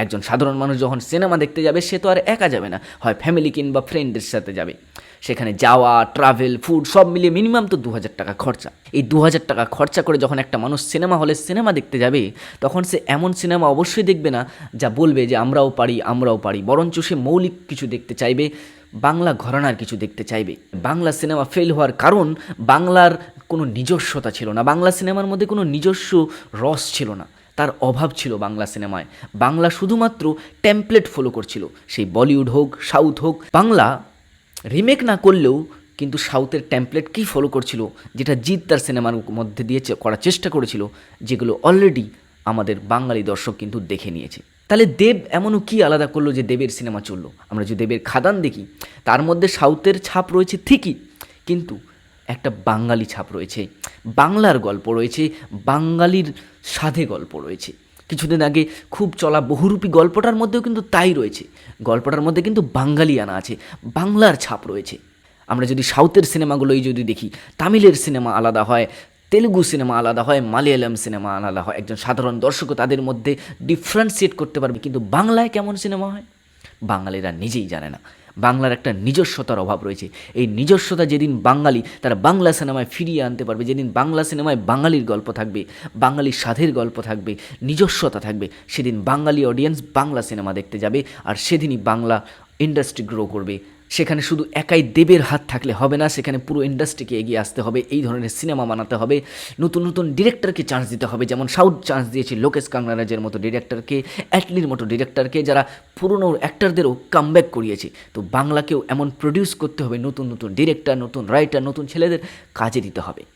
একজন সাধারণ মানুষ যখন সিনেমা দেখতে যাবে সে তো আর একা যাবে না, হয় ফ্যামিলি কিংবা ফ্রেন্ডদের সাথে যাবে। সেখানে যাওয়া, ট্রাভেল, ফুড সব মিলিয়ে মিনিমাম তো 2,000 টাকা খরচা। এই 2,000 টাকা খরচা করে যখন একটা মানুষ সিনেমা হলে সিনেমা দেখতে যাবে, তখন সে এমন সিনেমা অবশ্যই দেখবে না যা বলবে যে আমরাও পারি আমরাও পারি, বরঞ্চ সে মৌলিক কিছু দেখতে চাইবে, বাংলা ঘরানার কিছু দেখতে চাইবে। বাংলা সিনেমা ফেল হওয়ার কারণ বাংলার কোনো নিজস্বতা ছিল না, বাংলা সিনেমার মধ্যে কোনো নিজস্ব রস ছিল না, তার অভাব ছিল বাংলা সিনেমায়। বাংলা শুধুমাত্র টেমপ্লেট ফলো করছিল, সেই বলিউড হোক সাউথ হোক। বাংলা রিমেক না করলেও কিন্তু সাউথের টেমপ্লেটকেই ফলো করছিল, যেটা জিৎ তার সিনেমার মধ্যে দিয়ে করার চেষ্টা করেছিল, যেগুলো অলরেডি আমাদের বাঙালি দর্শক কিন্তু দেখে নিয়েছে। তাহলে দেব এমনও কী আলাদা করলো যে দেবের সিনেমা চললো? আমরা যদি দেবের খাদান দেখি, তার মধ্যে সাউথের ছাপ রয়েছে ঠিকই, কিন্তু একটা বাঙালি ছাপ রয়েছে, বাংলার গল্প রয়েছে, বাঙালির সাধে গল্প রয়েছে। কিছুদিন আগে খুব চলা বহুরূপী গল্পটার মধ্যেও কিন্তু তাই রয়েছে, গল্পটার মধ্যে কিন্তু বাঙালিয়ানা আছে, বাংলার ছাপ রয়েছে। আমরা যদি সাউথের সিনেমাগুলোই যদি দেখি, তামিলের সিনেমা আলাদা হয়, তেলুগু সিনেমা আলাদা হয়, মালয়ালম সিনেমা আলাদা হয়, একজন সাধারণ দর্শকও তাদের মধ্যে ডিফারেন্সিয়েট করতে পারবে। কিন্তু বাংলায় কেমন সিনেমা হয় বাঙালিরা নিজেই জানে না। বাংলার একটা নিজস্বতার অভাব রয়েছে। এই নিজস্বতা যেদিন বাঙালি তারা বাংলা সিনেমায় ফিরিয়ে আনতে পারবে, যেদিন বাংলা সিনেমায় বাঙালির গল্প থাকবে, বাঙালির স্বাদের গল্প থাকবে, নিজস্বতা থাকবে, সেদিন বাঙালি অডিয়েন্স বাংলা সিনেমা দেখতে যাবে, আর সেদিনই বাংলা ইন্ডাস্ট্রি গ্রো করবে। সেখানে শুধু একাই দেবের হাত থাকলে হবে না, সেখানে পুরো ইন্ডাস্ট্রিকে এগিয়ে আসতে হবে, এই ধরনের সিনেমা বানাতে হবে, নতুন নতুন ডিরেক্টরকে চান্স দিতে হবে। যেমন সাউথ চান্স দিয়েছে লোকেশ কাঙ্গনারাজের মতো ডিরেক্টরকে, অ্যাটলির মতো ডিরেক্টরকে, যারা পুরনো অ্যাক্টরদেরও কামব্যাক করিয়েছে। তো বাংলাকেও এমন প্রডিউস করতে হবে, নতুন নতুন ডিরেক্টর, নতুন রাইটার, নতুন ছেলেদের কাজে দিতে হবে।